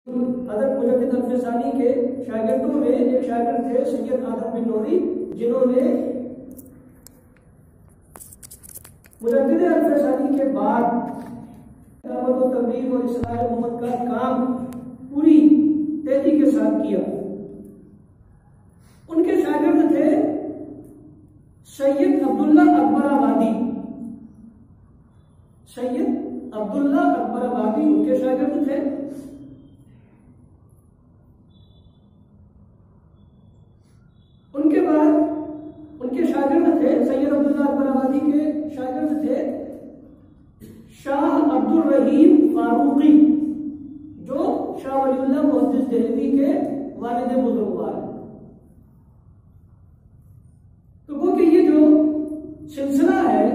حضرت مجدد الفسانی کے شاگردوں میں ایک شاگرد تھے سید آدم بن نوری، جنہوں نے مجدد الفسانی کے بعد دعوت و تبلیغ اور اصلاح امت کا کام پوری تیزی کے ساتھ کیا۔ ان کے شاگرد تھے سید عبداللہ اکبر آبادی۔ سید عبداللہ اکبر آبادی ان کے شاگرد تھے۔ ان کے بعد ان کے شاگرد تھے سید عبداللہ اکبر آبادی کے شاگرد تھے شاہ عبد الرحیم فاروقی، جو شاہ ولی اللہ محدث دہلوی کے والد بزرگوار ہیں۔ تو وہ کہ یہ جو سلسلہ ہے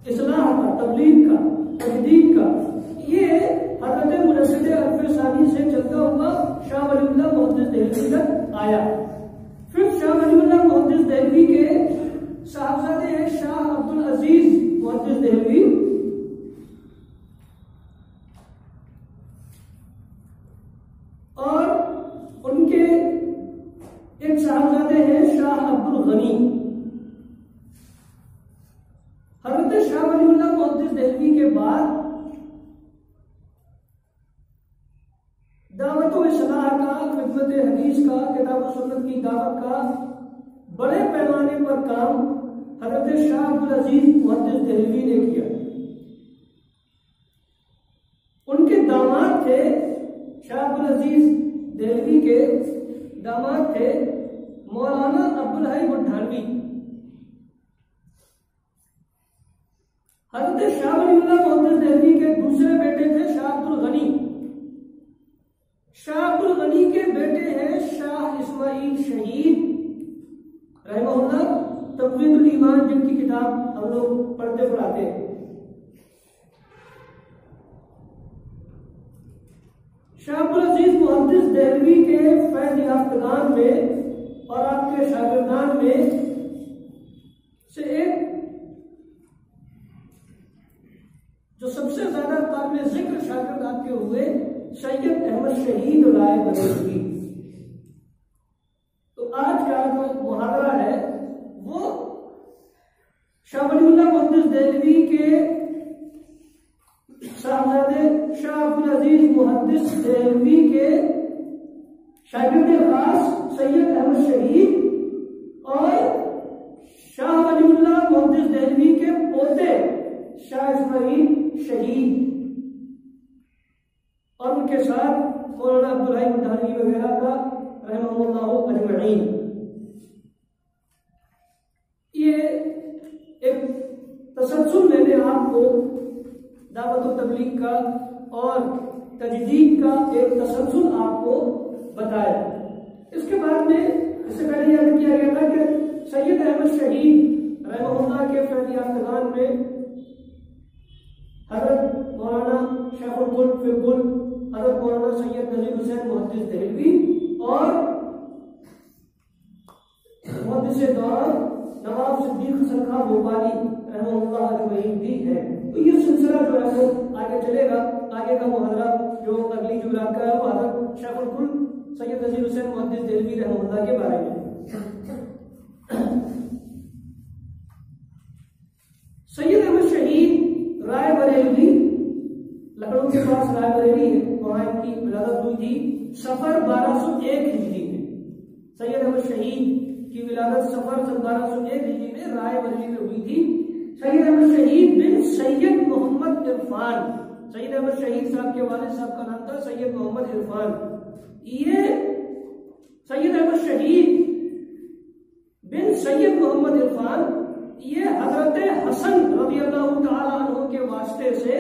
اصلاح کا، تبلیغ کا، تجدید کا، یہ حضرت مجدد الفسانی سے چلتا ہوا شاہ ولی اللہ محدث دہلوی تک آیا۔ پھر شاہ ولی اللہ محدث دہلوی کے صاحبزادے ہیں شاہ عبد العزیز محدث دہلوی، اور ان کے ایک صاحبزادے ہیں شاہ عبد الغنی۔ حضرت شاہ ولی اللہ محدث دہلوی کے بعد دعوت و اصلاح کا، خدمت حدیث کا، کتاب و سنت کی دعوت کا بڑے پیمانے پر کام حضرت شاہ عبد العزیز محدث دہلوی نے کیا۔ ان کے داماد تھے شاہ عبد العزیز دہلوی کے داماد تھے مولانا عبدالحی بٹھانوی۔ حضرت شاہ ولی اللہ محدث دہلوی کے دوسرے بیٹے تھے شاہ عبد الغنی۔ شاہ عبد الغنی کے بیٹے ہیں شاہ اسماعیل شہید رحمہ اللہ، تقویت الایمان جن کی کتاب ہم لوگ پڑھتے پڑھاتے ہیں۔ شاہ عبد العزیز محدث دہلوی کے فیض یافتگان میں اور آپ کے شاگردان میں سے ایک جو سب سے زیادہ قابل ذکر شاگرد آپ کے ہوئے سید احمد شہید رائے بریلوی۔ تو آج کا جو محاضرہ ہے وہ شاہ ولی اللہ محدث دہلوی کے صاحبزادے شاہ عبد العزیز محدث دہلوی کے شاگرد خاص سید احمد شہید اور شاہ ولی اللہ محدث دہلوی کے پوتے شاہ اسماعیل شہید اور ان کے ساتھ مولانا عبدالحی بٹھانوی وغیرہ کا رحمہ اللہ اجمعین۔ یہ ایک تسلسل میں نے آپ کو دعوت و تبلیغ کا اور تجدید کا ایک تسلسل آپ کو بتایا۔ اس کے بعد میں اس سے پہلے یاد کیا گیا تھا کہ سید احمد شہید رحمہ اللہ کے فیض یافتگان میں حضرت مولانا شیخ القل فی القل، حضرت مولانا سید نذیر حسین محدث دہلوی اور محدث دور نواب صدیق حسن خان بھوپالی رحمہ اللہ اجمعین بھی ہے۔ تو یہ سلسلہ جو ہے وہ آگے چلے گا۔ آگے کا محاضرہ جو اگلی جمعرات کا ہے وہ حضرت شیخ القل سید نذیر حسین محدث دہلوی رحمہ اللہ کے بارے میں۔ سید احمد شہید رائے بریلوی، لکھنؤ کے پاس رائے بریلی ہے، وہاں ان کی ولادت ہوئی تھی صفر 1201 ہجری میں۔ سید احمد شہید کی ولادت صفر 1201 ہجری میں رائے بریلی میں ہوئی تھی۔ سید احمد شہید بن سید محمد عرفان، سید احمد شہید صاحب کے والد صاحب کا نام تھا سید محمد عرفان۔ یہ سید احمد شہید بن سید محمد عرفان یہ حضرت حسن رضی اللہ تعالی عنہ کے واسطے سے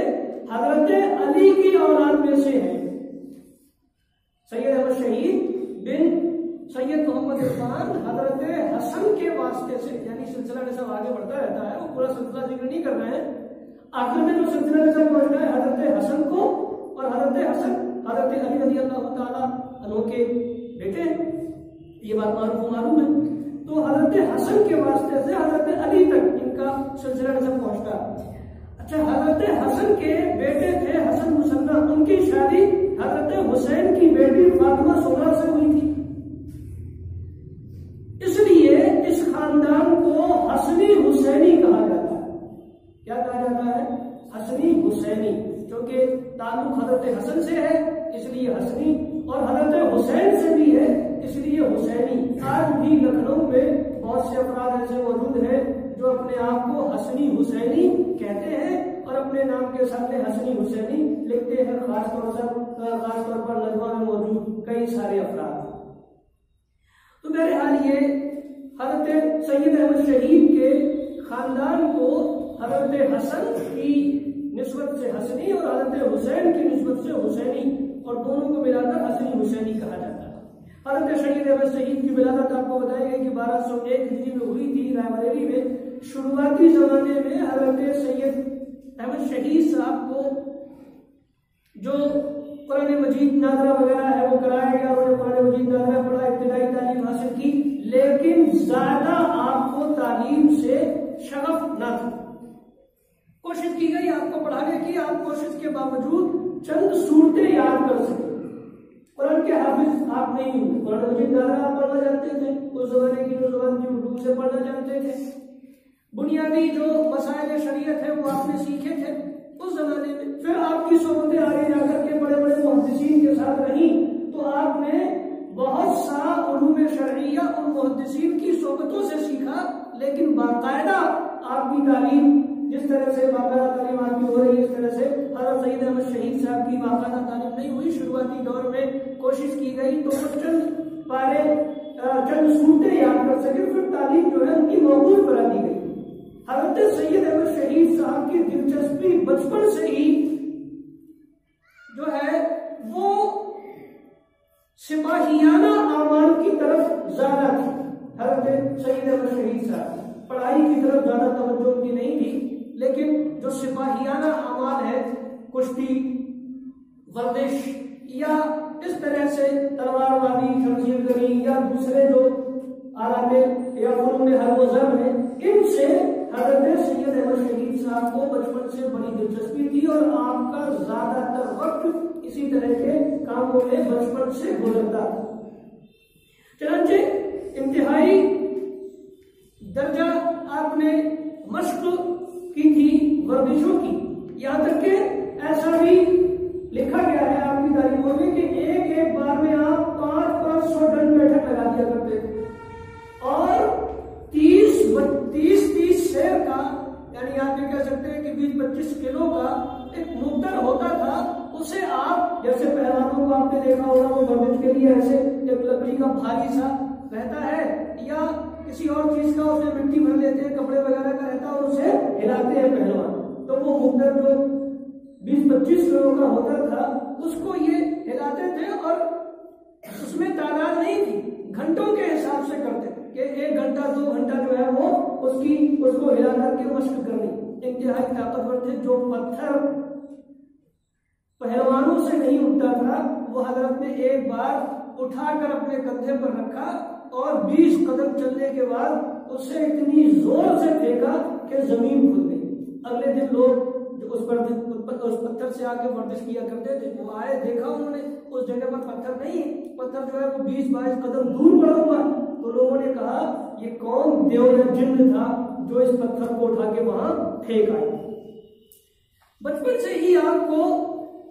حضرت علی کی اولاد میں سے ہے۔ سید احمد شہید بن سید محمد عرفان حضرت حسن کے واسطے سے، یعنی سلسلہ جیسا آگے بڑھتا رہتا ہے، وہ پورا سلسلہ ذکر نہیں کر رہے ہیں، آخر میں جو سلسلہ جیسا پہنچ رہا ہے حضرت حسن کو، اور حضرت حسن حضرت علی رضی اللہ تعالی عنہ کے بیٹے ہیں، یہ بات معلوم ہے۔ تو حضرت حسن کے واسطے سے حضرت علی تک ان کا سلسلہ جیسا پہنچتا ہے۔ اچھا، حضرت حسن کے بیٹے تھے حسن مصنع، ان کی شادی حضرت حسین کی بیٹی فاطمہ سغرا سے ہوئی تھی، اس لیے اس خاندان کو حسنی حسینی کہا جاتا ہے۔ کیا کہا جاتا ہے؟ حسنی حسینی، کیونکہ تعلق حضرت حسن سے ہے اس لیے حسنی، اور حضرت حسین سے بھی ہے اس لیے حسینی۔ آج بھی لکھنؤ میں بہت سے افراد ایسے موجود ہیں جو اپنے آپ کو حسنی حسینی کہتے ہیں اور اپنے نام کے سامنے حسنی حسینی لکھتے ہیں، خاص طور پر لکھنؤ میں موجود کئی سارے افراد۔ تو بہرحال یہ حضرت سید احمد شہید کے خاندان کو حضرت حسن کی نسبت سے حسنی اور حضرت حسین کی نسبت سے حسینی، اور دونوں کو ملا کر حسنی حسینی کہا جاتا ہے۔ حضرت سید احمد شہید کی ولادت آپ کو بتائی گئی کہ 1201 ہجری میں ہوئی تھی رائے بریلی میں۔ شروعاتی زمانے میں حضرت سید احمد شہید صاحب کو جو قرآن مجید ناظرہ وغیرہ ہے وہ کرایا گیا، انہوں نے قرآن مجید ناظرہ پڑھا، ابتدائی تعلیم حاصل کی، لیکن زیادہ آپ کو تعلیم سے شغف نہ تھا۔ کوشش کی گئی آپ کو پڑھانے کی، آپ کوشش کے باوجود چند صورتیں یاد کر سکے، قرآن کے حافظ آپ نہیں ہوئے، قرآن مجید ناظرہ آپ پڑھنا جانتے تھے، اس زمانے کی جو زبان تھی اردو سے پڑھنا جانتے تھے، بنیادی جو مسائل شریعت ہے وہ آپ نے سیکھے تھے اس زمانے میں۔ پھر آپ کی صحبتیں آگے جا کر کے بڑے بڑے محدثین کے ساتھ رہیں تو آپ نے بہت سا علوم شرعیہ ان محدثین کی صحبتوں سے سیکھا، لیکن باقاعدہ آپ کی تعلیم جس طرح سے باقاعدہ تعلیم آپ کی ہو رہی ہے اس طرح سے حضرت سید احمد شہید صاحب کی باقاعدہ تعلیم نہیں ہوئی۔ شروعاتی دور میں کوشش کی گئی تو وہ چند پارے چند صورتیں یاد کر سکے، پھر تعلیم جو ہے ان کی موقوف کرا دی گئی۔ حضرت سید احمد شہید صاحب کی دلچسپی بچپن سے ہی جو ہے وہ سپاہیانہ اعمال کی طرف زیادہ تھی۔ حضرت سید احمد شہید صاحب پڑھائی کی طرف زیادہ توجہ ان کی نہیں تھی، لیکن جو سپاہیانہ اعمال ہے، کشتی، ورزش یا اس طرح سے تلوار بازی، شمشیر زنی یا دوسرے جو آلات یا فنون حرب و ضرب ہیں، ان سے حضرت سید احمد شہید صاحب کو بچپن سے بڑی دلچسپی تھی اور آپ کا زیادہ تر وقت اسی طرح کے کاموں میں بچپن سے گزرتا تھا۔ چنانچہ انتہائی درجہ آپ نے مشق کی تھی ورزشوں کی، یہاں تک کہ ایسا بھی لکھا گیا ہے آپ کی تاریخوں میں کہ ایک بار میں آپ 500 ڈن بیٹھک لگا دیا کرتے تھے، اور 30 سیر کا، یعنی آپ یہ کہہ سکتے ہیں کہ 20-25 کلو کا ایک مقدر ہوتا تھا، اسے آپ جیسے پہلوانوں کو آپ نے دیکھا ہوگا وہ ورزش کے لیے ایسے ایک لکڑی کا بھاری سا رہتا ہے یا کسی اور چیز کا، اسے مٹی بھر لیتے ہیں، کپڑے وغیرہ کا رہتا ہے اور اسے ہلاتے ہیں پہلوان، تو وہ مقدر جو 20-25 کلو کا ہوتا تھا اس کو یہ ہلاتے تھے، اور اس میں تعداد نہیں تھی، گھنٹوں کے حساب سے کرتے تھے کہ 1 گھنٹہ 2 گھنٹہ جو ہے وہ اس کو ہلا کر کے مشق کرنی۔ انتہائی طاقتور تھے، جو پتھر پہلوانوں سے نہیں اٹھتا تھا وہ حضرت نے ایک بار اٹھا کر اپنے کندھے پر رکھا اور 20 قدم چلنے کے بعد اسے اتنی زور سے پھینکا کہ زمین کھل گئی۔ اگلے دن لوگ جو اس پتھر سے آ کے ورزش کیا کرتے تھے وہ آئے، دیکھا انہوں نے اس جگہ پر پتھر نہیں ہے، پتھر جو ہے وہ 20-22 قدم دور پڑا ہوا، تو لوگوں نے کہا یہ کون دیو یا جن تھا جو اس پتھر کو اٹھا کے وہاں پھینک آئے۔ بچپن سے ہی آپ کو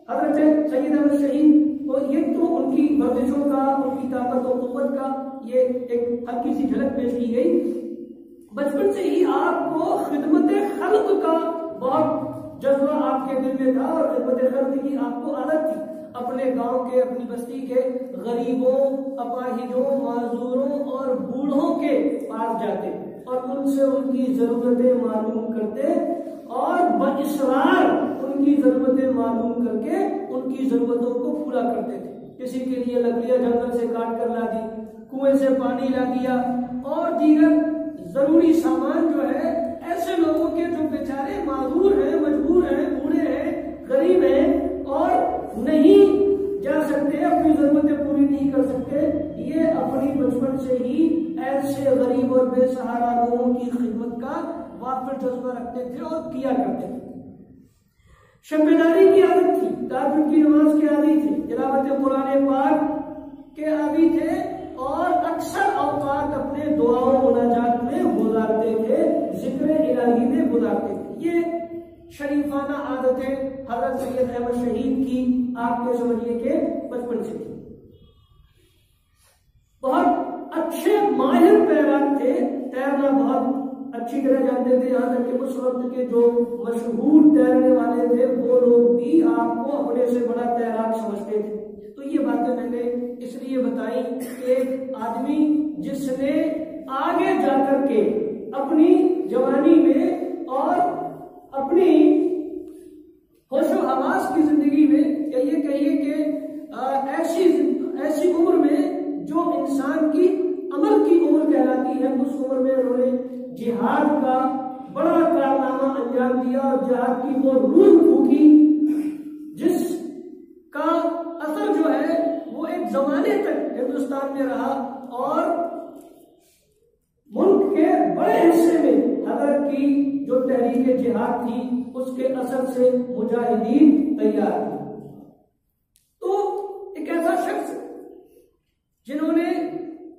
حضرت سید احمد شہید کو یہ تو ان کی ورزشوں کا، ان کی طاقت و قوت کا یہ ایک ہلکی سی جھلک پیش کی گئی۔ بچپن سے ہی آپ کو خدمت خلق کا بہت جذبہ آپ کے دل میں تھا، اور خدمت خلق کی آپ کو عادت تھی، اپنے گاؤں کے، اپنی بستی کے غریبوں، اپاہجوں، معذوروں اور بوڑھوں کے پاس جاتے اور ان سے ان کی ضرورتیں معلوم کرتے، اور باصرار ان کی ضرورتیں معلوم کر کے ان کی ضرورتوں کو پورا کرتے تھے۔ کسی کے لیے لکڑیاں جنگل سے کاٹ کر لا دی، کنویں سے پانی لا دیا، اور دیگر ضروری سامان جو ہے ایسے لوگوں کے جو بیچارے معذور ہیں، مجبور ہیں، بوڑھے ہیں، غریب ہیں اور نہیں جا سکتے، اپنی ضرورتیں پوری نہیں کر سکتے، یہ اپنی بچپن سے ہی ایسے غریب اور بے سہارا لوگوں کی خدمت کا وافر جذبہ رکھتے تھے اور کیا کرتے تھے۔ شب بیداری کی عادت تھی، تہجد کی نماز کی عادی تھے، تلاوت قرآن پاک کے عادی تھے، اور اکثر اوقات اپنے دعاؤں مناجات میں گزارتے تھے، ذکر الہی میں گزارتے تھے۔ یہ شریفانہ عادتیں حضرت سید احمد شہید کی آپ کے سمجھیے کہ بچپن سے تھی۔ بہت اچھے ماہر تیراک تھے، تیرنا بہت اچھی طرح جانتے تھے، یہاں تک کہ اس وقت کے جو مشہور تیرنے والے تھے وہ لوگ بھی آپ کو اپنے سے بڑا تیراک سمجھتے تھے۔ تو یہ باتیں میں نے اس لیے بتائی کہ آدمی جس نے آگے جا کر کے اپنی جوانی میں اور اپنی ہوش و حواس کی زندگی میں، یا یہ کہیے کہ ایسی عمر میں جو انسان کی عمل کی عمر کہلاتی ہے، اس عمر میں انہوں نے جہاد کا بڑا کارنامہ انجام دیا، اور جہاد کی وہ روح پھونکی جس کا اثر جو ہے وہ ایک زمانے تک ہندوستان میں رہا، اور ملک کے بڑے حصے میں حضرت کی جو تحریک جہاد تھی اس کے اثر سے مجاہدین تیار ہوئے۔ تو ایک ایسا شخص جنہوں نے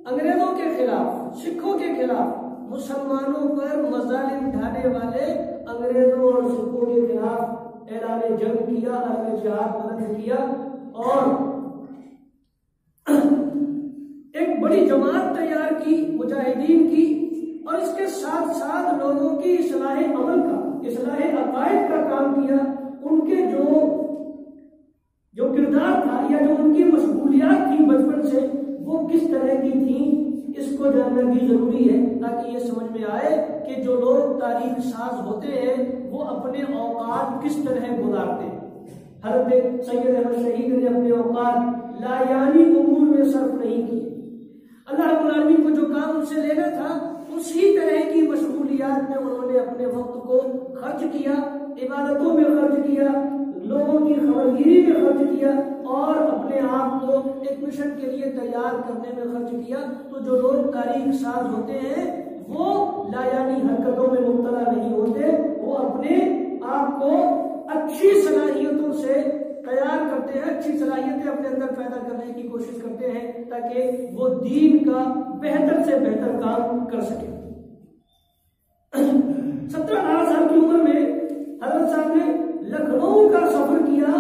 انگریزوں کے خلاف، سکھوں کے خلاف، مسلمانوں پر مظالم ڈھانے والے انگریزوں اور سکھوں کے خلاف اعلان جنگ کیا، عزم جہاد بلند کیا، اور ایک بڑی جماعت تیار کی مجاہدین کی، اور اس کے ساتھ ساتھ لوگوں کی اصلاح عمل کا، اصلاح عقائد کا کام کیا۔ ان کے جو کردار تھا یا جو ان کی مشغولیات تھی بچپن سے وہ کس طرح کی تھیں، اس کو جاننا بھی ضروری ہے تاکہ یہ سمجھ میں آئے کہ جو لوگ تاریخ ساز ہوتے ہیں وہ اپنے اوقات کس طرح گزارتے ہیں۔ حضرت سید احمد شہید نے اپنے اوقات لایعنی امور میں صرف نہیں کیے۔ اللہ رب العالمین کو جو کام ان سے لینا تھا اسی طرح کی مشغولیات میں انہوں نے اپنے وقت کو خرچ کیا، عبادتوں میں خرچ کیا، لوگوں کی خبرگیری میں خرچ کیا، اور اپنے آپ کو ایک مشن کے لیے تیار کرنے میں خرچ کیا۔ تو جو لوگ تاریخ ساز ہوتے ہیں وہ لایعنی حرکتوں میں مبتلا نہیں ہوتے، وہ اپنے آپ کو اچھی صلاحیتوں سے تیار کرتے ہیں، اچھی صلاحیتیں اپنے اندر پیدا کرنے کی کوشش کرتے ہیں تاکہ وہ دین کا بہتر سے بہتر کام کر سکیں۔ 17-18 سال کی عمر میں حضرت صاحب نے لکھنؤ کا سفر کیا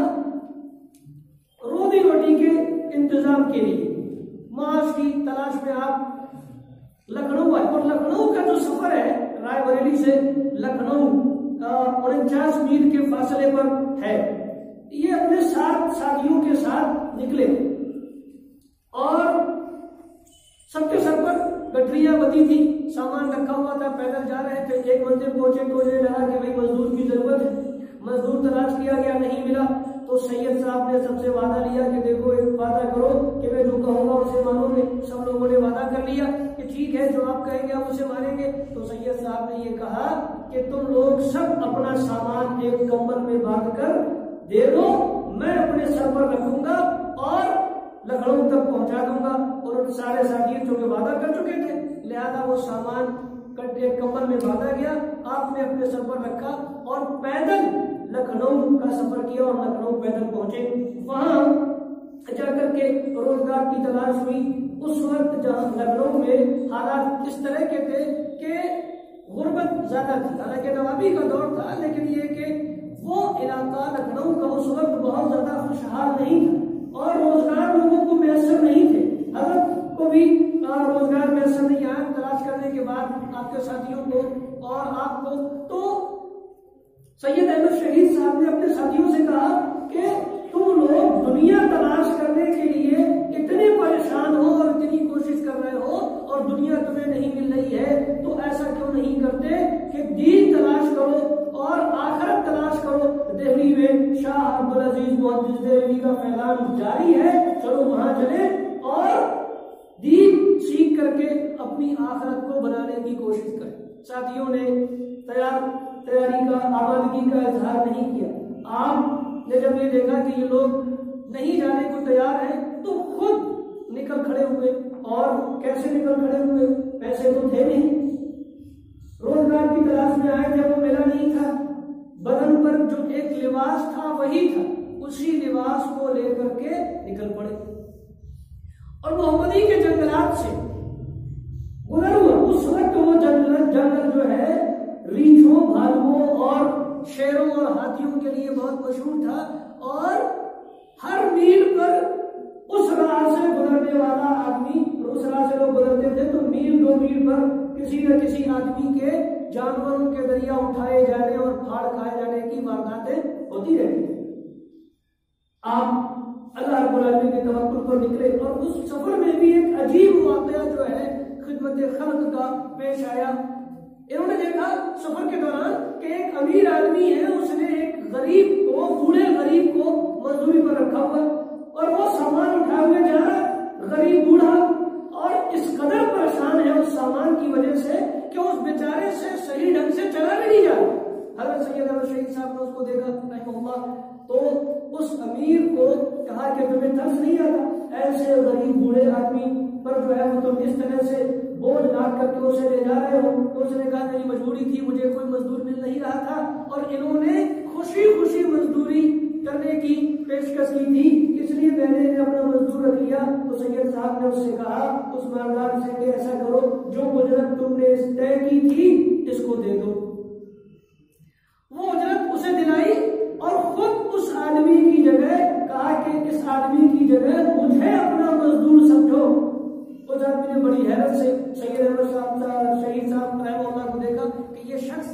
روزی روٹی کے انتظام کے لیے، معاش کی تلاش میں آپ لکھنؤ آئے، اور لکھنؤ کا جو سفر ہے رائے بریلی سے لکھنؤ 49 میل کے فاصلے پر ہے، یہ اپنے ساتھیوں کے ساتھ نکلے، اور سب کے سر پر گٹریاں بندھی تھی، سامان رکھا ہوا تھا، پیدل جا رہے تھے۔ ایک منزل پہنچے تو یہ لگا کہ بھائی مزدور کی ضرورت ہے، مزدور تلاش کیا گیا، نہیں ملا، تو سید صاحب نے سب سے وعدہ لیا کہ دیکھو ایک وعدہ کرو کہ میں جو کہوں گا اسے مانو گے۔ سب لوگوں نے وعدہ کر لیا کہ ٹھیک ہے جو آپ کہیں گے ہم اسے مانیں گے۔ تو سید صاحب نے یہ کہا کہ تم لوگ سب اپنا سامان ایک کمبل میں باندھ کر دے دو، میں اپنے سر پر رکھوں گا اور لکھنؤ تک پہنچا دوں گا۔ اور ان سارے ساتھی چونکہ وعدہ کر چکے تھے لہذا وہ سامان ایک کمبل میں باندھا گیا، آپ نے اپنے سر پر رکھا اور پیدل لکھنؤ کا سفر کیا، اور لکھنؤ پیدل پہنچے۔ وہاں جا کر کے روزگار کی تلاش ہوئی۔ اس وقت جہاں لکھنؤ میں حالات اس طرح کے تھے کہ غربت زیادہ تھی، حالانکہ نوابی کا دور تھا، لیکن یہ کہ وہ علاقہ لکھنؤ کا اس وقت بہت زیادہ خوشحال نہیں تھا، اور روزگار لوگوں کو میسر نہیں تھے۔ حضرت کو بھی روزگار میسر نہیں آیا، تلاش کرنے کے بعد آپ کے ساتھیوں کو اور آپ کو۔ تو سید احمد شہید صاحب نے اپنے ساتھیوں سے کہا کہ تم لوگ دنیا تلاش کرنے کے لیے اتنے پریشان ہو اور اتنی کوشش کر رہے ہو، اور دنیا تمہیں نہیں مل رہی ہے، تو ایسا کیوں نہیں کرتے کہ دین تلاش کرو اور آخرت تلاش کرو۔ دہلی میں شاہ عبدالعزیز محدث دہلوی کا فیضان جاری ہے، چلو وہاں چلیں اور دین سیکھ کر کے اپنی آخرت کو بنانے کی کوشش کریں۔ ساتھیوں نے تیاری کا، آمادگی کا اظہار نہیں کیا۔ آپ نے جب یہ دیکھا کہ یہ لوگ نہیں جانے کو تیار ہیں تو خود نکل کھڑے ہوئے۔ اور کیسے نکل کھڑے ہوئے؟ پیسے تو تھے نہیں، روزگار کی تلاش میں آئے تھے، وہ ملا نہیں تھا، بدن پر جو ایک لباس تھا اور محمدی کے جنگلات سے گزر ہوا. اس وقت وہ جنگل جو ہے ریچھوں، بھالوؤں اور شیروں اور ہاتھیوں کے لیے بہت مشہور تھا، اور ہر میل پر اس راہ سے گزرنے والا آدمی، اس راہ سے لوگ گزرتے تھے تو میل 2 میل پر کسی نہ کسی آدمی کے جانوروں کے ذریعہ اٹھائے جانے اور پھاڑ کھائے جانے کی وارداتیں ہوتی رہتی ہیں. آپ اللہ رب العالمین کے توکل پر نکلے، اور اس سفر میں بھی ایک عجیب واقعہ جو ہے خدمت خلق کا پیش آیا. انہوں نے دیکھا سفر کے دوران کہ ایک امیر آدمی ہے، اس نے ایک غریب کو، بوڑھے غریب کو مزدوری پر رکھا ہوا، اور وہ سامان اٹھائے ہوئے جا رہا، غریب بوڑھا، اور اس قدر پریشان ہے اس سامان کی وجہ سے کہ اس بیچارے سے صحیح ڈھنگ سے چلا بھی نہیں جا رہا. حضرت سید احمد شہید صاحب نے اس کو دیکھا رحمہ اللہ، تو اس امیر کو کہا کہ تمہیں ترس نہیں آتا ایسے غریب بوڑھے آدمی پر جو ہے وہ تم اس طرح سے بوجھ لاد کر کے اسے لے جا رہے ہو؟ تو اس نے کہا میری مجبوری تھی، مجھے کوئی مزدور مل نہیں رہا تھا، اور انہوں نے خوشی خوشی مزدوری کرنے کی پیشکش کی تھی، اس لیے میں نے اپنا مزدور رکھ لیا. تو سید صاحب نے اس سے کہا، اس مالدار سے کہ ایسا کرو، جو اجرت تم نے طے کی تھی اس کو دے دو. وہ اجرت اسے دلائی، اور خود اس آدمی کی جگہ کہا کہ اس آدمی کی جگہ مجھے اپنا مزدور سمجھو. اس آدمی نے بڑی حیرت سے سید احمد شہید صاحب رحمہ اللہ کو دیکھا کہ یہ شخص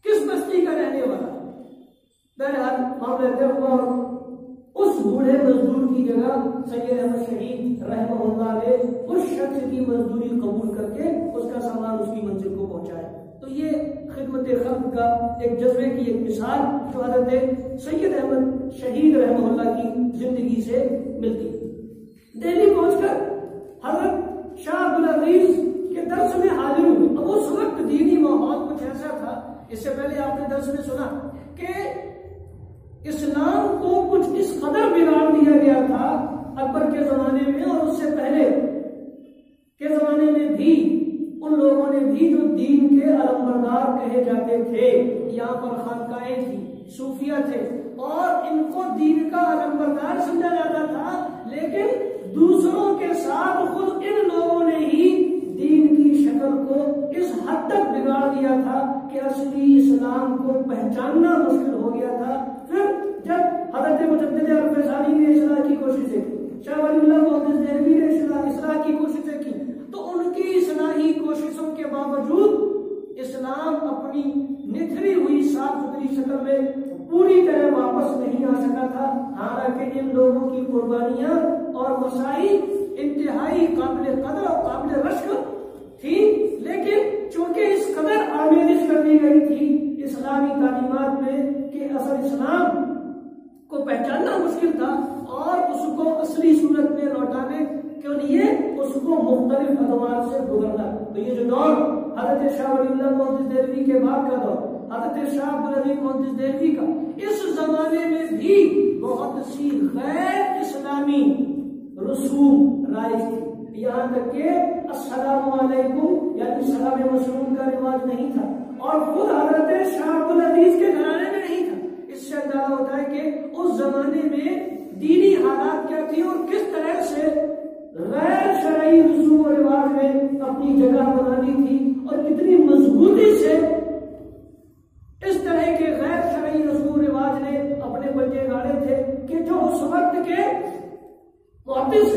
کس بستی کا رہنے والا ہے. بہرحال معاملہ طے ہوا، اور اس بوڑھے مزدور کی جگہ سید احمد شہید رحمہ اللہ نے اس شخص کی مزدوری قبول کر کے اس کا سامان اس کی منزل کو پہنچایا. تو یہ خدمت خلق کا ایک جذبے کی ایک مثال جو حضرت سید احمد شہید رحمہ اللہ کی زندگی سے ملتی. دہلی پہنچ کر حضرت شاہ عبدالعزیز کے درس میں حاضر ہوئے. اب اس وقت دینی ماحول کچھ ایسا تھا، اس سے پہلے آپ نے درس میں سنا کہ اسلام کو کچھ اس قدر بگاڑ دیا گیا تھا اکبر کے زمانے میں، اور اس سے پہلے کے زمانے میں بھی ان لوگوں نے بھی جو دین کے علمبردار کہے جاتے تھے، یہاں پر خانقاہیں تھی، صوفیہ تھے، اور ان کو دین کا علمبردار سمجھا جاتا تھا، لیکن دوسروں کے ساتھ خود ان لوگوں نے ہی دین کی شکل کو اس حد تک بگاڑ دیا تھا کہ اصلی اسلام کو پہچاننا مشکل ہو گیا تھا. پھر جب حضرت مجدد عرب ثانی نے اصلاح کی کوششیں کی، شاہ ولی اللہ محدث دہلوی نے اصلاح کی کوششیں کی، تو ان کی اصلاحی کوششوں کے باوجود اسلام اپنی نتھری ہوئی صاف ستھری شکل میں پوری طرح واپس نہیں آ سکا تھا. حالانکہ ان لوگوں کی قربانیاں اور مساعی انتہائی قابل قدر اور قابل رشک تھی، لیکن چونکہ اس قدر آمیزش کر دی گئی تھی اسلامی تعلیمات میں کہ اصل اسلام کو پہچاننا مشکل تھا، اور اس کو اصلی صورت میں لوٹانے کے لیے اس کو مختلف ادوار سے گزرنا. تو یہ جو دور حضرت شاہ ولی اللہ محدث دہلوی کے بعد کا دور، حضرت شاہ عبدالعزیز محدث دہلوی کا، اس زمانے میں بھی بہت سی غیر اسلامی رسوم رائج تھی، یہاں تک کہ السلام علیکم یعنی سلام مشروم کا رواج نہیں تھا، اور خود حضرت شاہ عبدالعزیز کے گھرانے میں نہیں تھا. اس سے اندازہ ہوتا ہے کہ اس زمانے میں دینی حالات کیا تھی، اور کس طرح سے غیر شرعی رسوم و رواج میں اپنی جگہ بنانی تھی، اور کتنی مضبوطی سے اس طرح کے غیر شرعی رسوم و رواج نے اپنے بچے گاڑے تھے کہ جو اس وقت کے محدث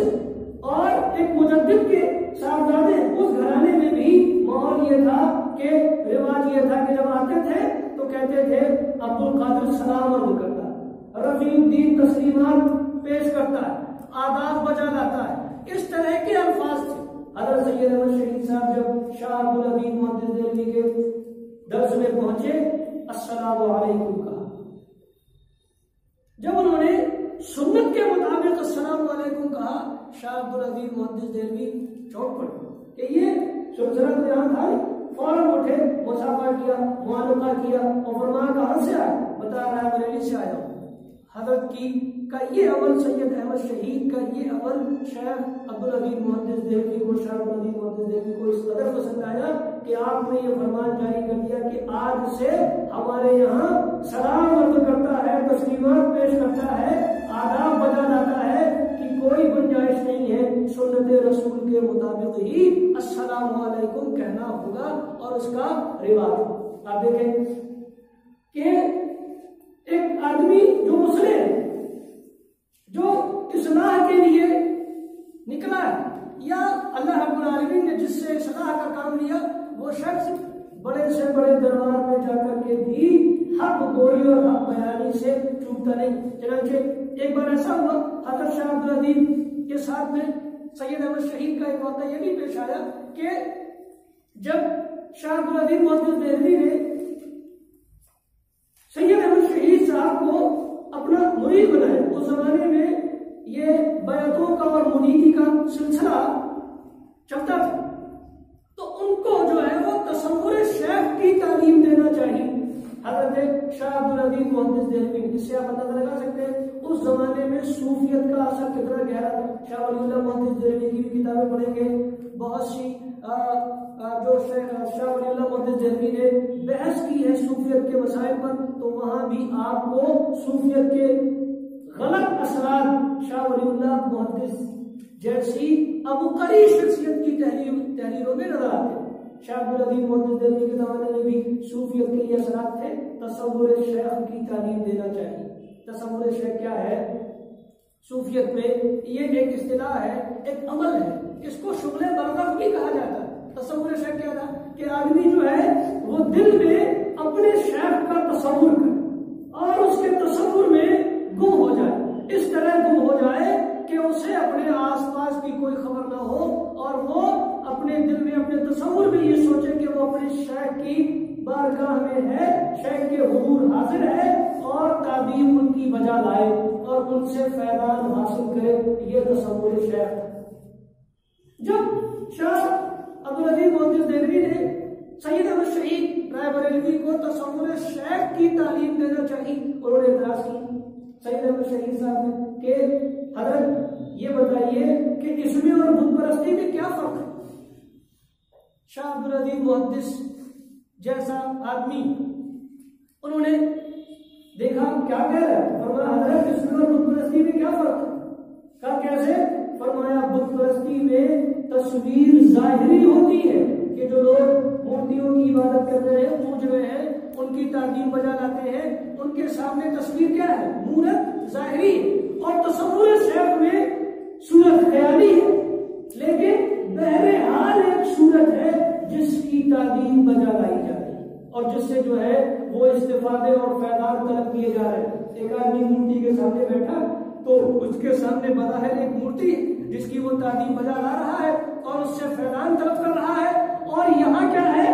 اور ایک مجدد کے صاحبزادے اس گھرانے میں بھی ماحول یہ تھا کہ رواج یہ تھا کہ جب آتے تھے تو کہتے تھے عبد القادر سلام عرض کرتا ہے، رفیع الدین تسلیمات پیش کرتا ہے، آداب بجا لاتا ہے، اس طرح کے الفاظ تھے. حضرت سید احمد شہید صاحب جب شاہ عبدالعزیز محدث دہلوی کے درس میں پہنچے، السلام علیکم کہا. جب انہوں نے سنت کے مطابق السلام علیکم کہا، شاہ عبدالعزیز محدث دہلوی چوک پڑے کہ یہ سلسلہ تو یہاں تھا. فوراً اٹھے، مصافحہ کیا، معانقہ کیا، اور فرمایا کہاں سے آئے؟ بتا رہا ہے بریلی سے آیا ہوں. حضرت کی کا یہ عمل، سید احمد شہید کا یہ عمل شیخ عبدالعزیز محدث دہلوی کو، شاہ عبدالعزیز محدث دہلوی کو اس قدر پسند آیا کہ آپ نے یہ فرمان جاری کر دیا کہ آج سے ہمارے یہاں سلام عرض کرتا ہے، تسلیمات پیش کرتا ہے، آداب بجا لاتا ہے کہ کوئی گنجائش نہیں ہے سنت رسول کے مطابق ہی السلام علیکم کہنا ہوگا اور اس کا رواج۔ آپ دیکھیں کہ ایک آدمی جو مسلم ہے، جو اصلاح کے لیے نکلا ہے، یا اللہ رب العالمین نے جس سے اصلاح کا کام لیا، وہ شخص بڑے سے بڑے دربار میں جا کر کے بھی حق گوئی اور حق بیانی سے چوکتا نہیں۔ چنانچہ ایک بار ایسا ہوا، حضرت شاہ عبدالعزیز کے ساتھ میں سید احمد شہید کا ایک واقعہ یہ بھی پیش آیا کہ جب شاہ عبدالعزیز محدث دہلوی نے سید احمد شہید صاحب کو اپنا مرید بنایا، اس زمانے میں یہ بیعتوں کا اور مریدی کا سلسلہ چلتا تھا، تو ان کو جو ہے وہ تصور شیخ کی تعلیم دینا چاہیے۔ حضرت شاہ عبدالعزیز محدث دہلوی، اس سے آپ اندازہ لگا سکتے ہیں اس زمانے میں صوفیت کا اثر کتنا گہرا تھا۔ شاہ ولی اللہ محدث دہلوی کی بھی کتابیں پڑھیں گے، بہت سی جو شاہ ولی اللہ محدث دہلوی نے بحث کی ہے صوفیت کے مسائل پر، تو وہاں بھی آپ کو صوفیت کے غلط اثرات شاہ ولی اللہ محدث جیسی ابوقری شخصیت کی تحریروں میں نظر آتے ہیں۔ شاہ عبدالعزیز محدث دہلوی کے زمانے میں بھی صوفیت کے یہ اثرات تھے۔ تصور شیخ کی تعلیم دینا چاہیے۔ تصور شیخ کیا ہے؟ صوفیت میں یہ ایک اصطلاح ہے، ایک عمل ہے، اس کو شغل برزخ بھی کہا جاتا ہے۔ تصور شیخ کیا تھا کہ آدمی جو ہے وہ دل میں اپنے شیخ کا تصور کرے اور اس کے تصور میں گم ہو جائے، اس طرح گم ہو جائے کہ اسے اپنے آس پاس کی کوئی خبر نہ ہو، اور وہ اپنے دل میں اپنے تصور میں یہ سوچے کہ وہ اپنے شیخ کی بارگاہ میں ہے، شیخ کے حضور حاضر ہے، اور تعظیم ان کی بجا لائے اور ان سے فیضان حاصل کرے۔ یہ تصور شیخ۔ جب شاہ عبدالعزیز محدث دہلوی نے سید احمد شہید رائے بریلوی کو تصور شیخ کی تعلیم دینا چاہیے، انہوں نے اعتراض کی سید احمد شہید صاحب نے کہ حضرت یہ بتائیے کہ اس میں اور بت پرستی میں کیا فرق ہے؟ شاہ عبدالعزیز محدث جیسا آدمی انہوں نے دیکھا کیا کہہ رہا ہے، فرمایا حضرت اس میں اور بت پرستی میں کیا فرق ہے؟ کہا کیسے؟ فرمایا بت پرستی میں تصویر ظاہری ہوتی ہے کہ جو لوگ مورتیوں کی عبادت کر رہے ہیں، پوج رہے ہیں، ان کی تعظیم بجا لاتے ہیں، ان کے سامنے تصویر کیا ہے؟ مورت ظاہری ہے، اور تصور شیخ میں صورت خیالی ہے، لیکن بہرحال ایک صورت ہے جس کی تعظیم بجا لائی جا رہی ہے اور جس سے جو ہے وہ استفادے اور فیضان طلب کیے جا رہے ہیں۔ ایک آدمی مورتی کے سامنے بیٹھا تو اس کے سامنے بظاہر ایک مورتی جس کی وہ تعظیم بجا لا رہا ہے اور اس سے فیضان طلب کر رہا ہے، اور یہاں کیا ہے؟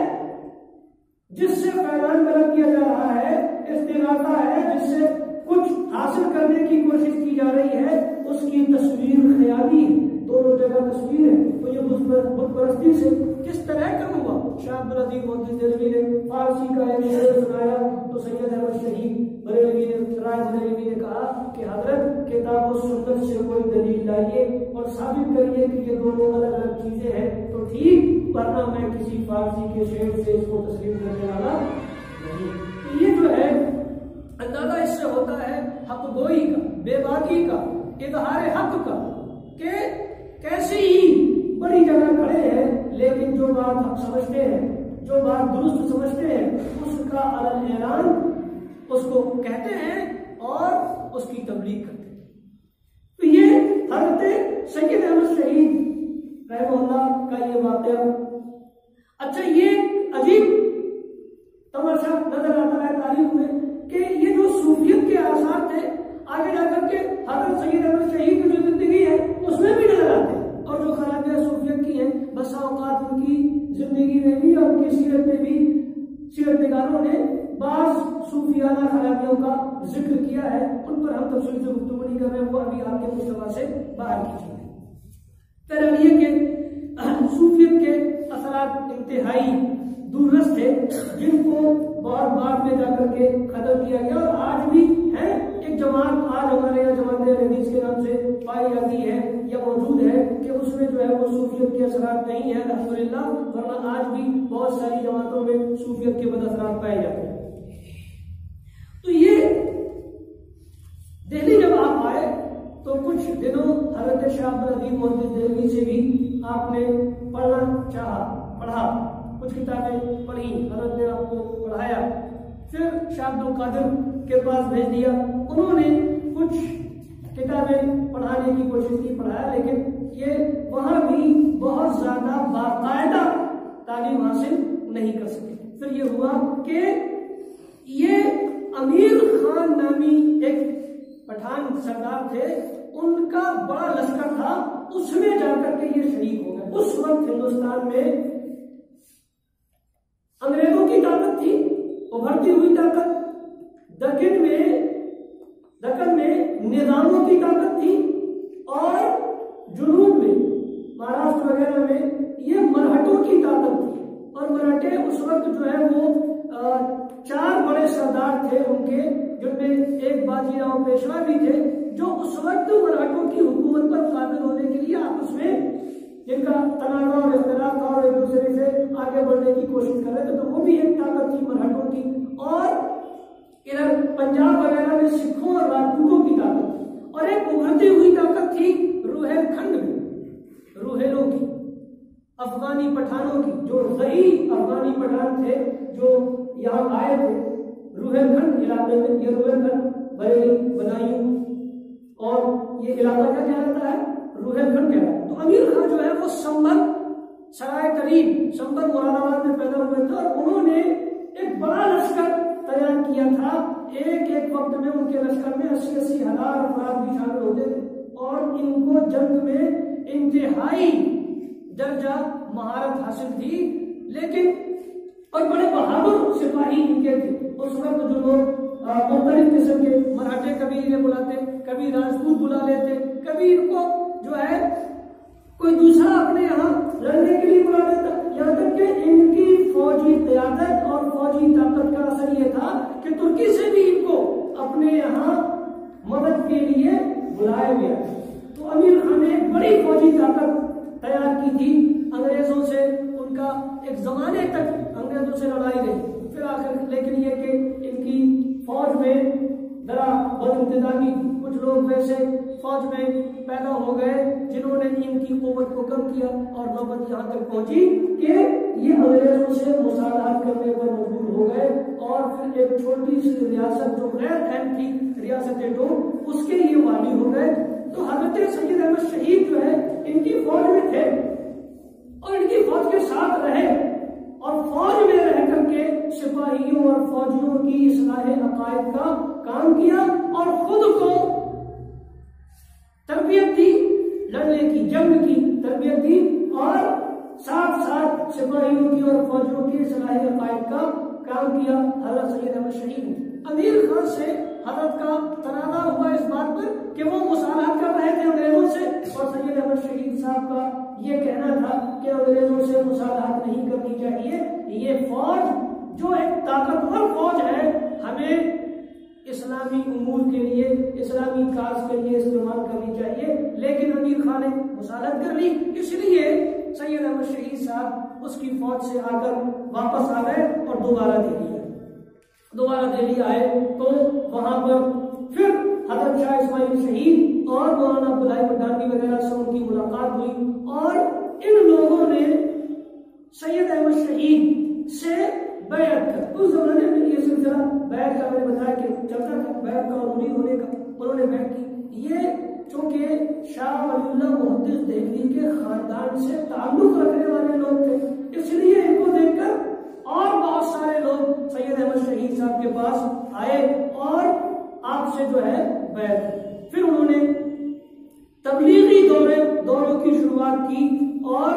جس سے فیضان طلب کیا جا رہا ہے، استغاثہ ہے، جس سے کچھ حاصل کرنے کی کوشش کی جا رہی ہے، اس کی تصویر خیالی ہے، دونوں جگہ تصویر ہے۔ تو یہ بت پرستی سے کس طرح کم ہوا؟ شاہ عبدالعزیز محدث دہلوی نے فارسی کا ایک شعر سنایا تو سید احمد شہید بریلوی نے رائے بریلوی نے کہا کہ حضرت کتاب و سنت سے کوئی دلیل لائیے اور ثابت کریے کہ یہ دونوں الگ الگ چیزیں ہیں تو ٹھیک، ورنہ میں کسی فارسی کے شعر سے اس کو تسلیم کرنے والا نہیں۔ یہ جو ہے اندازہ اس سے ہوتا ہے حق گوئی کا، بے باکی کا، اظہار حق کا، کہ کیسے ہی بڑی جگہ کھڑے ہیں لیکن جو بات حق سمجھتے ہیں، جو بات درست سمجھتے ہیں، اس کا علن اعلان اس کو کہتے ہیں اور اس کی تبلیغ کرتے ہیں۔ تو یہ حضرت سید احمد شہید رحمہ اللہ کا یہ واقعہ، اچھا یہ عجیب تماشا نظر آتا ہے تاریخ میں کہ یہ جو صوفیت کے آثار تھے آگے جا کر کے حضرت سید احمد شہید کی جو زندگی ہے اس میں بھی نظر آتے ہیں، اور جو خرابیاں صوفیت کی ہیں بسا اوقات ان کی زندگی میں بھی اور ان کی سیرت میں بھی سیرت نگاروں نے بعض صوفیانہ خرابیوں کا ذکر کیا ہے، ان پر ہم تفصیل سے گفتگو نہیں کر رہے، وہ ابھی آپ کے مصطفیٰ سے باہر کی چیز ہے۔ پہلے یہ کہ صوفیت کے اثرات انتہائی دورست تھے جن کو بہت بعد میں جا کر کے ختم کیا گیا، اور آج بھی ہے ایک جماعت، آج ہمارے یہاں جماعت حدیث کے نام سے پائی جاتی ہے یا موجود ہے کہ اس میں جو ہے وہ صوفیت کے اثرات نہیں ہیں الحمدللہ، ورنہ آج بھی بہت ساری جماعتوں میں صوفیت کے بد اثرات پائے جاتے ہیں۔ تو یہ دہلی جب آپ آئے تو کچھ دنوں حضرت شاہ عبدالعزیز محدث دہلوی سے بھی آپ نے پڑھا، کچھ کتابیں پڑھی، حضرت نے آپ کو پڑھایا، پھر شاہ عبد القادر کے پاس بھیج دیا، انہوں نے کچھ کتابیں پڑھانے کی کوشش کی، پڑھایا، لیکن یہ وہاں بھی بہت زیادہ باقاعدہ تعلیم حاصل نہیں کر سکے۔ پھر یہ ہوا کہ یہ امیر خان نامی ایک پٹھان سردار تھے، ان کا بڑا لشکر تھا، اس میں جا کر کے یہ شریک ہو گئے۔ اس وقت ہندوستان میں انگریزوں کی طاقت تھی، ابھرتی ہوئی طاقت، دکن میں نظاموں کی طاقت تھی، اور جنوب میں مہاراشٹر وغیرہ میں یہ مرہٹوں کی طاقت تھی، اور مراٹھے اس وقت جو ہے وہ 4 بڑے سردار تھے ان کے، جن میں ایک باجی راؤ پیشوا بھی تھے، جو اس وقت مراٹھوں کی حکومت پر قابل ہونے کے لیے آپس میں جن کا تنازع اور اختلاف تھا اور ایک دوسرے سے آگے بڑھنے کی کوشش کر رہے تھے، تو وہ بھی ایک طاقت تھی مراٹھوں کی، اور ادھر پنجاب وغیرہ میں سکھوں اور راجپوتوں کی طاقت تھی، اور ایک ابھرتی ہوئی طاقت تھی روہیل کھنڈ میں روہیلوں کی، افغانی پٹھانوں کی، جو غیر افغانی پٹھان تھے جو یہاں آئے تھے روہیل کھنڈ علاقے میں، یہ روہیل کھنڈ بریلی، بنائیوں، اور یہ علاقہ کیا کہلاتا ہے؟ روہیل کھنڈ کہلاتا ہے۔ تو امیر خان جو ہے وہ سنبھل سرائے ترین، سنبھل مراد آباد میں پیدا ہوئے تھے، اور انہوں نے ایک بڑا لشکر تیار کیا تھا۔ ایک وقت میں ان کے لشکر میں 80 ہزار افراد بھی شامل ہوتے تھے، اور ان کو جنگ میں انتہائی درجہ مہارت حاصل تھی، لیکن اور بڑے بہادر سپاہی ان کے تھے۔ اس وقت جو لوگ مختلف قسم کے مراٹھے کبھی انہیں بلاتے، کبھی راجپوت بلا لیتے، کبھی ان کو جو ہے کوئی دوسرا اپنے یہاں لڑنے کے لیے بلا دیتا، یہاں تک کہ ان کی فوجی قیادت اور فوجی طاقت کا اثر یہ تھا کہ ترکی سے بھی ان کو اپنے یہاں مدد کے لیے بلایا گیا۔ تو امیر خان نے ایک بڑی فوجی طاقت تیار کی تھی، انگریزوں سے ان کا ایک زمانے تک انگریزوں سے لڑائی رہی، پھر آخر لیکن یہ کہ ان کی فوج میں ذرا بد انتظامی تھی، کچھ لوگ ویسے فوج میں پیدا ہو گئے جنہوں نے ان کی قوت کو کم کیا، اور نوبت یہاں تک پہنچی کہ یہ انگریزوں سے مصالحت کرنے پر مجبور ہو گئے، اور پھر ایک چھوٹی سی ریاست جو غیر اہم تھی، ریاست ٹوک، اس کے یہ والی ہو گئے۔ تو حضرت سید احمد شہید جو ہے ان کی فوج میں تھے، اور ان کی فوج کے ساتھ رہے، اور فوج میں رہ کر کے سپاہیوں اور فوجیوں کی اصلاح عقائد کا کام کیا، اور خود کو تربیت دی، لڑنے کی، جنگ کی تربیت دی، اور ساتھ ساتھ سپاہیوں کی اور فوجیوں کی اصلاح عقائد کا کام کیا حضرت سید احمد شہید۔ امیر خان سے حضرت کا تنازع ہوا اس بات پر کہ وہ مصالحت کر رہے تھے انگریزوں سے، اور سید احمد شہید صاحب کا یہ کہنا تھا کہ انگریزوں سے مصالحت نہیں کرنی چاہیے، یہ فوج جو ایک طاقتور فوج ہے ہمیں اسلامی امور کے لیے، اسلامی کاز کے لیے استعمال کرنی چاہیے، لیکن امیر خان نے مصالحت کر لی، اس لیے سید احمد شہید صاحب اس کی فوج سے آ کر واپس آ گئے اور دوبارہ دہلی آئے، تو وہاں پر پھر حضرت شاہ اسماعیل شہید اور مولانا عبداللہ بڈانی وغیرہ سے ان کی ملاقات ہوئی، اور ان لوگوں نے سید احمد شہید سے بیعت کر، اس زمانے میں یہ سلسلہ بیعت کا میں نے بتایا کہ چلتا تھا، بیعت کا عمومی ہونے کا، انہوں نے بیعت کی۔ یہ چونکہ شاہ ولی اللہ محدث دہلوی کے خاندان سے تعلق رکھنے والے لوگ تھے، اس لیے ان کو دیکھ کر اور بہت سارے لوگ سید احمد شہید صاحب کے پاس آئے اور آپ سے جو ہے بیعت، پھر انہوں نے تبلیغی دوروں کی شروعات کی، اور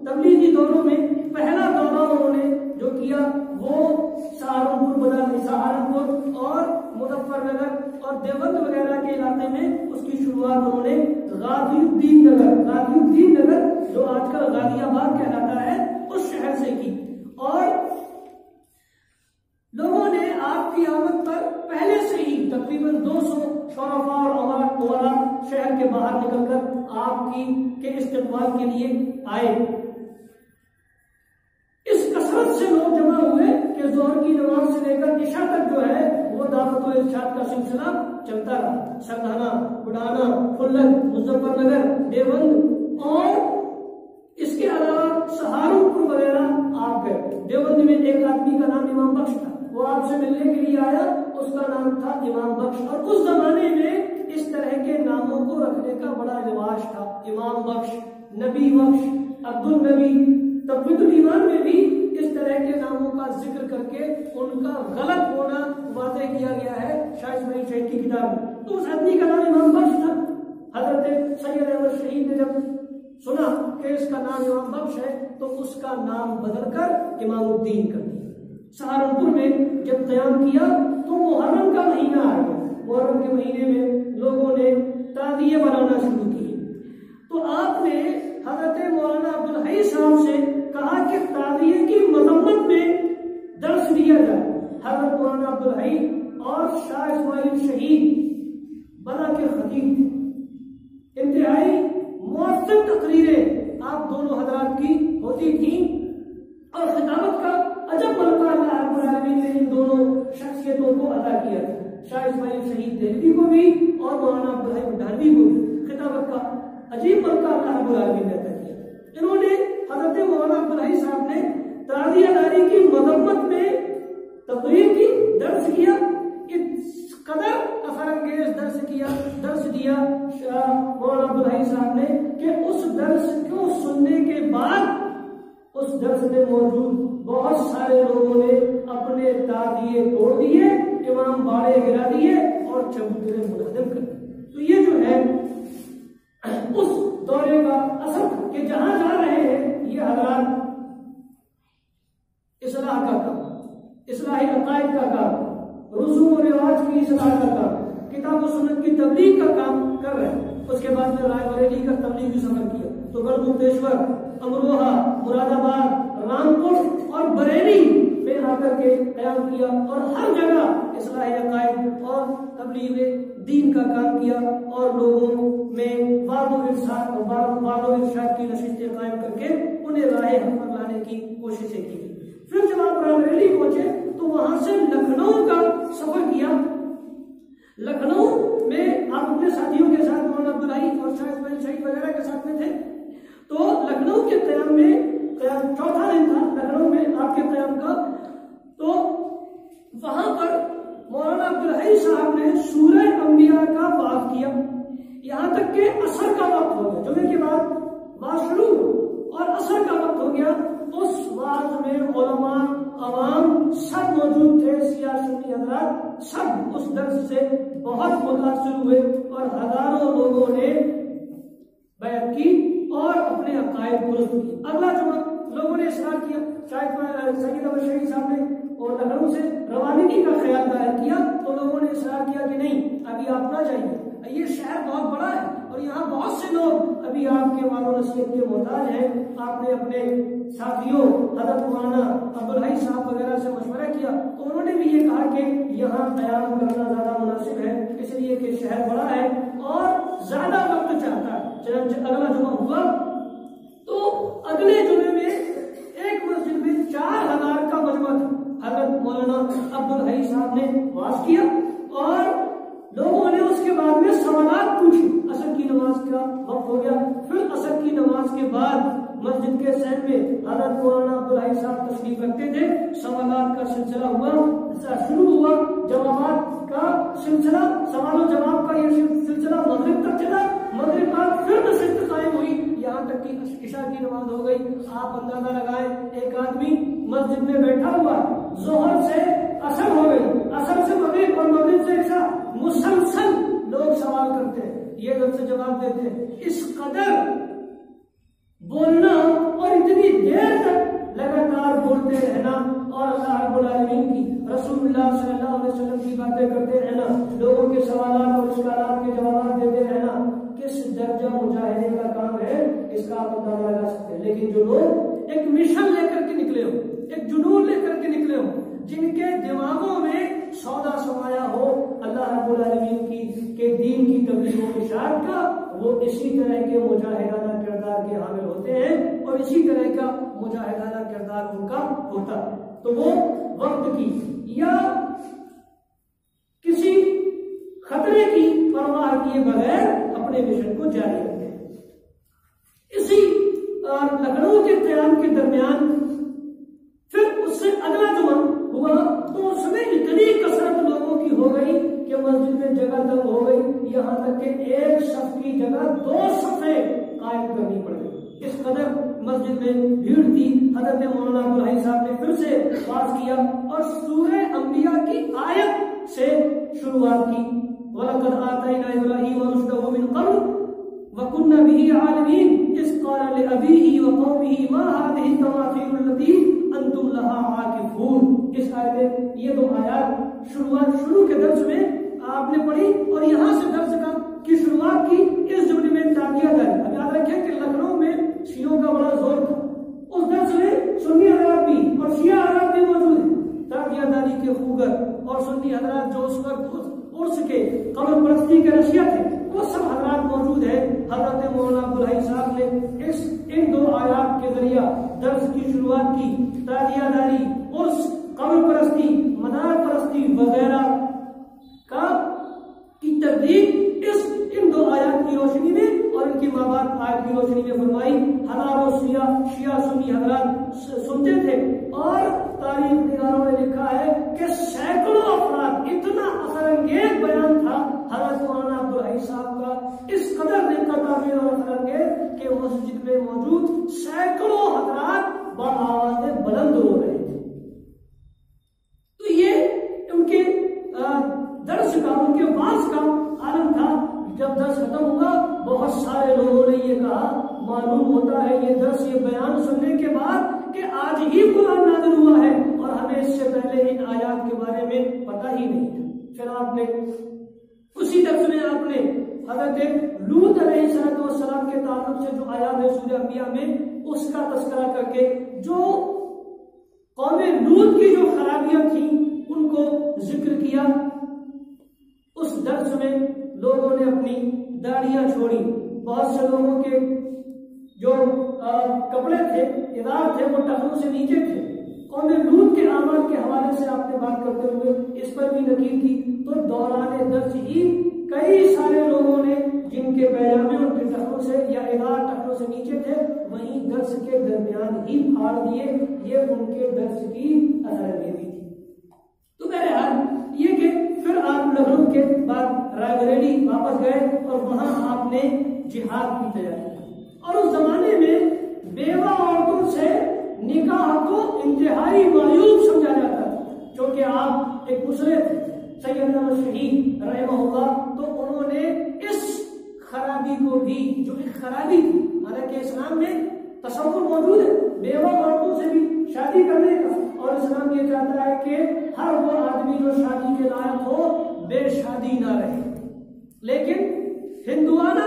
تبلیغی دوروں میں پہلا دورہ انہوں نے جو کیا وہ سہارنپور اور مظفر نگر اور دیوبند وغیرہ کے علاقے میں اس کی شروعات انہوں نے غازی الدین نگر جو آج کل غازی آباد کہلاتا ہے اس شہر سے کی، اور لوگوں نے آپ کی آمد پر پہلے سے ہی تقریباً 200 شرفاء اور عمرا شہر کے باہر نکل کر آپ کے استقبال کے لیے آئے۔ اس کثرت سے لوگ جمع ہوئے کہ ظہر کی نماز سے لے کر عشاء تک جو ہے وہ دعوت و ارشاد کا سلسلہ چلتا رہا، سردانا، بڑھانا، پھول مظفر نگر، دیوبند اور اس کے علاوہ سہارنپور وغیرہ آپ گئے۔ دیوبند میں ایک آدمی کا نام امام بخش تھا، وہ آپ سے ملنے کے لیے آیا، اس کا نام تھا امام بخش، اور اس زمانے میں اس طرح کے ناموں کو رکھنے کا بڑا رواج تھا، امام بخش، نبی بخش، عبد النبی۔ تقویت الایمان میں بھی اس طرح کے ناموں کا ذکر کر کے ان کا غلط ہونا واضح کیا گیا ہے شاہ اسماعیل شہید کی کتاب میں۔ تو اس آدمی کا نام امام بخش تھا۔ حضرت سید احمد شہید نے جب سنا کہ اس کا نام امام بخش ہے تو اس کا نام بدل کر امام الدین کر دیا۔ سہارنپور میں جب قیام کیا تو محرم کا مہینہ آ گیا، محرم کے مہینے میں لوگوں نے تعزیے بنانا شروع کیے، تو آپ نے حضرت مولانا عبدالحی صاحب سے کہا کہ تعزیے کی مذمت میں درس دیا جائے۔ حضرت مولانا عبدالحی اور شاہ اسماعیل شہید بنا کے خطیب تھے، انتہائی مؤثر تقریریں آپ دونوں حضرات کی ہوتی تھیں، اور خطابت کا عجب ملکہ اللہ رب العالمین نے ان دونوں شخصیتوں کو ادا کیا تھا، شاہ اسماعیل شہید دہلوی کو بھی اور مولانا عبدالحی مٹھانوی کو بھی خطابت کا عجیب ملکہ اللہ رب العالمین نے ادا کیا۔ انہوں نے حضرت مولانا عبدالحی صاحب نے تعزیہ داری کی مذمت میں تقریر کی، درس کیا، اس قدر اثر انگیز درس دیا مولانا عبدالحی صاحب نے کہ اس درس کو سننے کے بعد اس درس میں موجود بہت سارے لوگوں نے اپنے تعزیے توڑ دیے، امام باڑے گرا دیے اور چبوترے منہدم کر دیے۔ تو یہ جو ہے اس دورے کا اثر کہ جہاں جا رہے ہیں یہ حضرات اصلاح کا کام، اصلاحی عقائد کا کام، رسوم و رواج کی اصلاح کا کام، کتاب و سنت کی تبلیغ کا کام کر رہے ہیں۔ اس کے بعد میں رائے بریلی کا تبلیغی سفر کیا تو گڑھ مکتیشور، امروہہ، مراد آباد، رامپور اور بریلی میں آ کر کے قیام کیا، اور ہر جگہ اصلاحی عقائد اور تبلیغ دین کا کام کیا، اور لوگوں میں وعظ و ارشاد کی نشستیں قائم کر کے انہیں راہ حق پر لانے کی کوششیں کی۔ پھر جب آپ رائے بریلی پہنچے تو وہاں سے لکھنؤ کا سفر کیا۔ لکھنؤ میں آپ اپنے ساتھیوں کے ساتھ مولانا عبدالحی اور شاہ اسماعیل شہید وغیرہ کے ساتھ میں تھے، تو لکھنؤ کے قیام میں چوتھا دن تھا لکھنؤ میں آپ کے قیام کا، تو وہاں پر مولانا عبدالحی صاحب نے سورہ انبیاء کا واعظ کیا، یہاں تک کہ عصر کا وقت ہو گیا، جمعے کے بعد واعظ شروع اور عصر کا وقت ہو گیا۔ اس واعظ میں علماء، عوام سب موجود تھے، سیاہ سنی حضرات سب اس درس سے بہت متاثر ہوئے، اور ہزاروں لوگوں نے بیعت کی اور اپنے عقائد درست کی۔ اگلا جمعہ لوگوں نے اصرار کیا، سید احمد شہید صاحب نے اور لکھنؤ سے روانگی کا خیال ظاہر کیا، تو لوگوں نے اصرار کیا کہ نہیں، ابھی آپ نہ جائیے، یہ شہر بہت بڑا ہے اور یہاں بہت سے لوگ ابھی آپ کے وعظ و نصیحت کے محتاج ہیں۔ آپ نے اپنے ساتھیوں حضرت مولانا عبدالحی صاحب وغیرہ سے مشورہ کیا، تو انہوں نے بھی یہ کہا کہ یہاں قیام کرنا زیادہ مناسب ہے، اس لیے کہ شہر بڑا ہے اور زیادہ وقت چاہتا ہے۔ چنانچہ اگلا جمعہ ہوا تو اگلے جمعے میں ایک مسجد میں 4000 کا مجمع تھا، حضرت مولانا عبدالحی صاحب نے واعظ کیا اور لوگوں نے اس کے بعد میں سوالات پوچھے۔ عصر کی نماز کا وقت ہو گیا، پھر عصر کی نماز کے بعد مسجد کے سین میں حضرت مولانا عبدالحی صاحب تشریف رکھتے تھے، سوالات کا سلسلہ شروع ہوا، جوابات کا سلسلہ، سوال و جواب کا یہ سلسلہ مغرب تک چلا، مغرب بعد پھر نشست قائم ہوئی، یہاں تک کہ عشاء کی نماز ہو گئی۔ آپ اندازہ لگائیں، ایک آدمی مسجد میں بیٹھا ہوا، ظہر سے عصر ہو گئی، عصر سے مغرب اور مغرب سے عشاء، مسلسل لوگ سوال کرتے ہیں، یہ درس سے جواب دیتے ہیں۔ اس قدر بولنا اور اتنی دیر تک لگاتار بولتے رہنا اور اللہ رب العالمین کی، رسول اللہ صلی اللہ علیہ وسلم کی باتیں کرتے رہنا، لوگوں کے سوالات اور اشکالات کے جوابات دیتے رہنا، کس درجہ مجاہدے کا کام ہے اس کا آپ اندازہ لگا سکتے ہیں۔ لیکن جو لوگ ایک مشن لے کر کے نکلے ہو، ایک جنون لے کر کے نکلے ہو، جن کے دماغوں میں سودا سمایا ہو اللہ رب العالمین کے دین کی تبلیغ و ارشاد کا، وہ اسی طرح کے مجاہدانہ کردار کے حامل ہوتے ہیں اور اسی طرح کا مجاہدانہ کردار ان کا ہوتا ہے۔ تو وہ وقت کی یا کسی خطرے کی پرواہ کیے بغیر اپنے اپنے مشن کو جاری رکھتے ہیں۔ اسی لکھنؤ کے قیام کے درمیان پھر اس سے اگلا جمعہ ہوا تو اس میں اتنی کثرت لوگوں کی ہو گئی کہ مسجد میں جگہ تنگ ہو گئی، یہاں تک کہ ایک صف کی جگہ 2 صفیں قائم کرنی پڑ گئی۔ اس قدر مسجد میں بھیڑ تھی۔ حضرت مولانا عبدالحی صاحب نے پھر سے واز کیا اور سورہ انبیاء کی آیت سے شروعات کی، وَلَقَدْ آتَيْنَا إِبْرَاهِيمَ رُشْدَهُ مِنْ قَبْلُ وَكُنَّا بِهِ عَالِمِينَ إِذْ قَالَ لِأَبِيهِ وَقَوْمِهِ مَا هَٰذِهِ التَّمَاثِيلُ الَّتِي أَنتُمْ لَهَا عَاكِفُونَ۔ اس آیت یہ 2 آیات شروع کے درس میں آپ نے پڑھی اور یہاں سے درس کی شروعات کی اس جملے میں تاکید ہے۔ اب یاد رکھیں کہ لکھنؤ میں شیعوں کا بڑا زور تھا، اس درس میں سنی حضرات بھی اور شیعہ حضرات بھی موجود ہیں، تاکیہ داری کے خوگر اور سنی حضرات جو اس وقت عرس کے قبر پرستی کے رشیا تھے وہ سب حضرات موجود ہیں۔ حضرت مولانا عبدالحی صاحب نے ان 2 آیات کے ذریعہ درس کی شروعات کی۔ تاکیہ داری، عرس، قبر پرستی، مدار پرستی وغیرہ کی تردید ان 2 آیات کی روشنی میں اور ان کی مابعد آیت کی روشنی میں فرمائی۔ ہزاروں شیعہ سنی حضرات سنتے تھے اور تاریخ نگاروں نے لکھا ہے کہ سینکڑوں افراد، اتنا اثر انگیز بیان تھا حضرت مولانا عبدالحی صاحب کا، اس قدر نقطہ تعمیر اور اثر انگیز کہ مسجد میں موجود سینکڑوں حضرات بآواز بلند ہو رہے تھے۔ تو یہ ان کے درس کا، ان کے واعظ کا عالم تھا۔ جب درس ختم ہوا بہت سارے لوگوں نے یہ کہا، معلوم ہوتا ہے یہ درس، یہ بیان سننے کے بعد کہ آج ہی قرآن نازل ہوا ہے اور ہمیں اس سے پہلے ان آیات کے بارے میں پتہ ہی نہیں تھا۔ پھر آپ نے اسی درس میں آپ نے حضرت لوط علیہ السلام کے تعلق سے جو آیات ہے سورہ انبیاء میں اس کا تذکرہ کر کے جو قوم لوط کی جو خرابیاں تھیں ان کو ذکر کیا۔ اس درس میں لوگوں نے اپنی داڑیاں چھوڑی، بہت سے لوگوں کے جو کپڑے تھے، ادار تھے، وہ ٹخنوں سے نیچے تھے۔ قوم لوط کے اعمال کے حوالے سے آپ نے بات کرتے ہوئے اس پر بھی نقیل کی۔ تو دوران درس ہی کئی سارے لوگوں نے جن کے پیجامے ان کے ٹخنوں سے یا ادار ٹخنوں سے نیچے تھے وہیں درس کے درمیان ہی پھاڑ دیے۔ یہ ان کے درس کی اثر انگیزی تھی۔ تو بہرحال یہ کہ پھر آپ لکھنؤ کے بعد رائے بریلی واپس گئے اور وہاں آپ نے جہاد کی تیاری کی۔ اور اس زمانے میں بیوہ عورتوں سے نکاح کو انتہائی معیوب سمجھا جاتا تھا، چونکہ آپ ایک مسلے تھے سید احمد شہید رحمہ اللہ، تو انہوں نے اس خرابی کو بھی، جو ایک خرابی تھی، حالانکہ اسلام میں تصور موجود ہے بیوہ عورتوں سے بھی شادی کرنے کا، اور اسلام یہ چاہتا ہے کہ ہر وہ آدمی جو شادی کے لائق ہو بے شادی نہ رہے، لیکن ہندوانہ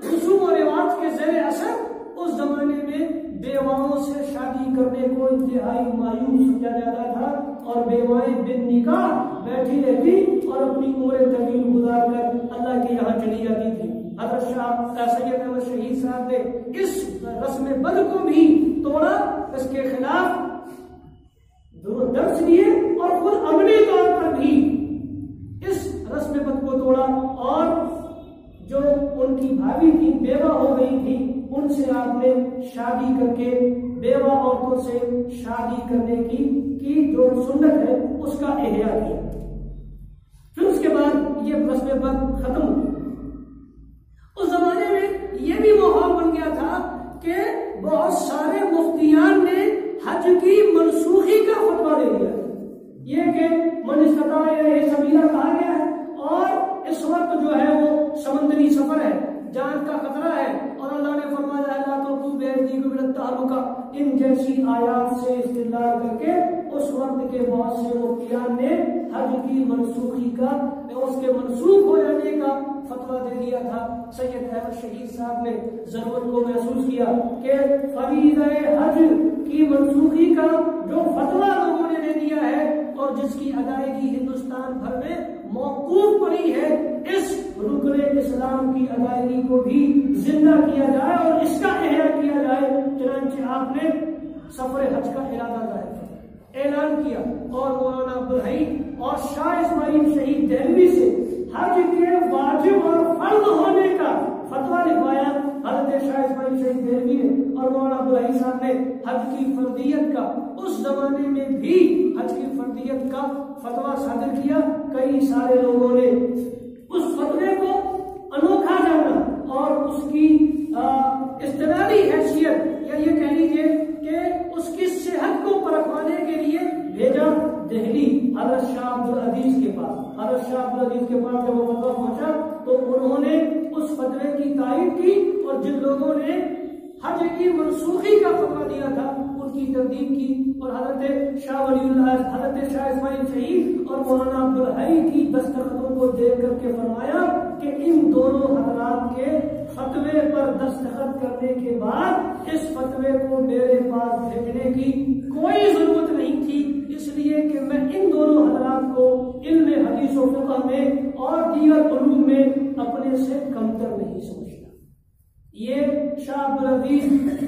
رسوم و رواج کے زیر اثر اس زمانے میں بیواؤں سے شادی کرنے کو انتہائی مایوس سمجھا جاتا تھا، اور بیوائیں بن نکاح بیٹھی رہتی اور اپنی عمر طویل گزار کر اللہ کے یہاں چلی جاتی تھی۔ حضرت سید احمد شہید صاحب نے اس رسم بد کو بھی توڑا، اس کے خلاف درس دیے اور خود عملی طور پر بھی اس رسم بد کو توڑا، اور جو ان کی بھابھی تھی بیوہ ہو گئی تھی ان سے آپ نے شادی کر کے بیوہ عورتوں سے شادی کرنے کی جو سنت ہے اس کا احیاء کیا۔ پھر اس کے بعد یہ رسم بد ختم ہوئی۔ اس زمانے میں یہ بھی ماحول بن گیا تھا کہ بہت سارے مفتیان نے حج کی منسوخی کا فتویٰ دے دیا، یہ کہ من استطاع الیہ سبیلا کہا گیا ہے، اور اس وقت جو ہے وہ سمندری سفر ہے، جان کا خطرہ ہے، اور اللہ نے فرمایا لا تلقوا بأیدیکم الی التہلکہ، ان جیسی آیات سے استدلال کر کے اس وقت کے بہت سے مفتیان نے حج کی منسوخی کا، اس کے منسوخ ہو جانے کا فتویٰ دے دیا تھا۔ سید احمد شہید صاحب نے ضرورت کو محسوس کیا کہ فریضہ حج کی منسوخی کا جو فتویٰ لوگوں نے دے دیا ہے اور جس کی ادائیگی ہندوستان بھر میں موقوف پڑی ہے، اس رکن اسلام کی ادائیگی کو بھی زندہ کیا جائے اور اس کا احیاء کیا جائے۔ چنانچہ آپ نے سفر حج کا اعلان کیا اور مولانا عبدالحی اور شاہ اسماعیل شہید دہلوی سے حج کے واجب اور فرض ہونے کا صاحب نے حج کی فرضیت کا اس زمانے میں بھی حج کی فرضیت کا فتویٰ صادر کیا. کئی سارے لوگوں نے اس فتوے کو انوکھا جانا اور اس کی استدلالی حیثیت یا یہ کہہ لیجیے کہ اس کی صحت کو پرکھوانے کے لیے بھیجا دہلی حضرت شاہ عبدالعزیز کے پاس. حضرت شاہ عبدالعزیز کے پاس جب وہ فتویٰ پہنچا تو انہوں نے اس فتوے کی تائید کی اور جن لوگوں نے حج کی منسوخی کا فتویٰ دیا تھا ان کی تردید کی اور حضرت شاہ ولی اللہ حضرت شاہ اسماعیل شہید اور مولانا عبدالحی کی دستخطوں کو دیکھ کر کے فرمایا کہ ان دونوں حضرات کے فتوے پر دستخط کرنے کے بعد اس فتوے کو میرے پاس بھیجنے کی کوئی ضرورت نہیں تھی، اس لیے کہ میں ان دونوں حضرات کو علم حدیث و فقہ میں اور دیگر علوم میں اپنے سے کمتر نہیں سمجھتا. یہ شاہ عبدالعزیز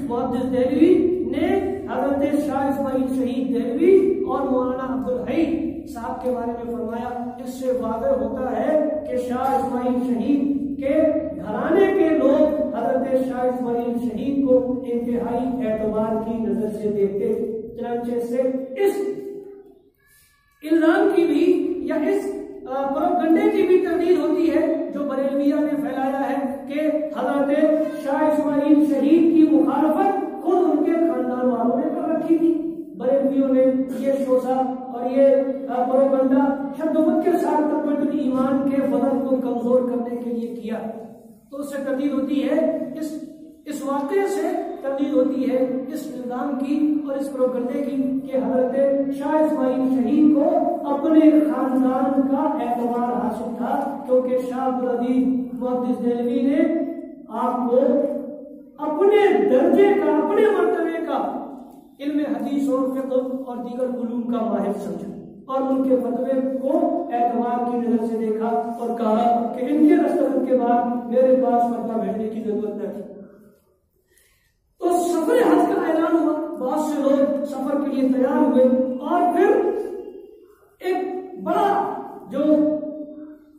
محدث دہلوی نے حضرت شاہ اسماعیل شہید دہلوی اور مولانا عبدالحی صاحب کے بارے میں فرمایا. اس سے واضح ہوتا ہے کہ شاہ اسماعیل شہید کے گھرانے کے لوگ حضرت شاہ اسماعیل شہید کو انتہائی اعتبار کی نظر سے دیکھتے. چنانچہ سے اس الزام کی بھی یا اس پروپیگنڈے کی بھی تردید ہوتی ہے جو بریلویہ نے پھیلایا ہے کہ حضرت شاہ اسماعیل شہید کی مخالفت خود ان کے خاندان والوں نے کر رکھی تھی. بریلویوں نے یہ شوشہ اور یہ پروپیگنڈا شدت کے ساتھ تقویت ایمان کے وزن کو کمزور کرنے کے لیے کیا. تو اس سے تردید ہوتی ہے، اس واقعے سے تردید ہوتی ہے اس الزام کی اور اس پروپیگنڈے کی کہ حضرت شاہ اسماعیل شہید کو اپنے خاندان کا اعتبار حاصل تھا کیونکہ شاہ عبدالعزیز محدث دہلوی نے آپ کو اپنے درجے کا اپنے مرتبے کا علم حدیث اور فقہ اور دیگر علوم کا ماہر سمجھا اور ان کے فتوے کو اعتبار کی نظر سے دیکھا اور کہا کہ ان کے دستخط کے بعد میرے پاس فتویٰ بھیجنے کی ضرورت نہ تھی. تو سفر حج کا اعلان ہوا، بہت سے لوگ سفر کے لیے تیار ہوئے اور پھر ایک بڑا جو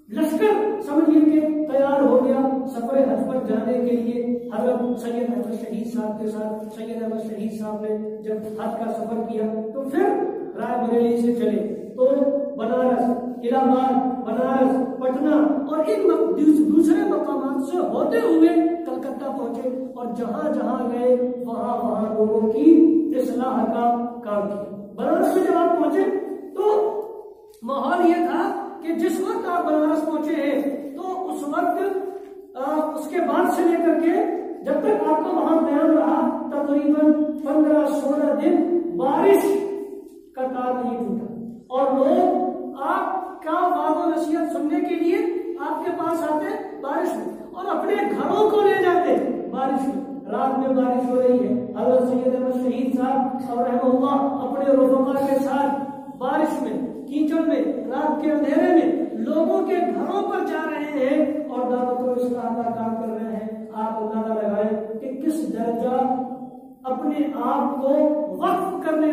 لشکر سمجھیے کہ تیار ہو گیا سفر حج پر جانے کے لیے. حضرت سید احمد شہید صاحب کے ساتھ سید احمد شہید صاحب نے جب حج کا سفر کیا تو پھر رائے بریلی سے چلے تو بنارس، الہ آباد، بنارس، پٹنہ اور ان دوسرے مقامات سے ہوتے ہوئے کلکتہ پہنچے اور جہاں جہاں گئے وہاں لوگوں کی اصلاح کا کام کیا. بنارس میں جب آپ پہنچے تو ماحول یہ تھا کہ جس وقت آپ بنارس پہنچے ہیں تو اس وقت اس کے بعد سے لے کر کے جب تک آپ کا وہاں قیام رہا تقریباً 15-16 دن بارش کا تار نہیں ٹوٹا اور لوگ آپ کا وعظ و نصیحت سننے کے لیے آپ کے پاس آتے بارش میں اور اپنے گھروں کو لے جاتے بارش میں. رات میں بارش ہو رہی ہے، حضرت سید احمد شہید صاحب اور رحمہ اللہ اپنے رفقا کے ساتھ بارش میں، کیچڑ میں، رات کے اندھیرے میں لوگوں کے گھروں پر جا رہے ہیں اور دعوت و اصلاح کا کام کر رہے ہیں. آپ اندازہ لگائیں کہ کس درجہ اپنے آپ کو وقف کرنے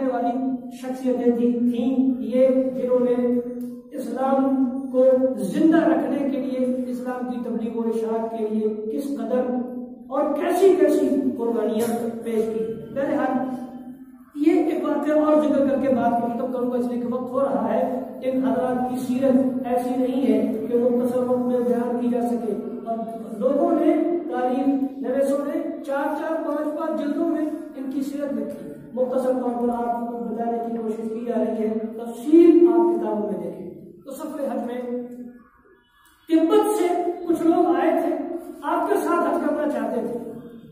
والی شخصیتیں تھیں یہ جنہوں نے اسلام کو زندہ رکھنے کے لیے، اسلام کی تبلیغ و اشاعت کے لیے کس قدر اور کیسی قربانیاں پیش کی. بہرحال یہ ایک واقعہ اور ذکر کر کے بات ختم کروں گا اس لیے کہ وقت ہو رہا ہے. ان حضرات کی سیرت ایسی نہیں ہے کہ مختصر وقت میں بیان کی جا سکے اور لوگوں نے تاریخ نویسوں نے 4-4 5-5 جلدوں میں ان کی سیرت لکھی. مختصر طور پر آپ کو بتانے کی کوشش کی جا رہی ہے، تفصیل آپ کتابوں میں دیکھیں. تو سفر حج میں تبت سے کچھ لوگ آئے تھے، آپ کے ساتھ حج کرنا چاہتے تھے.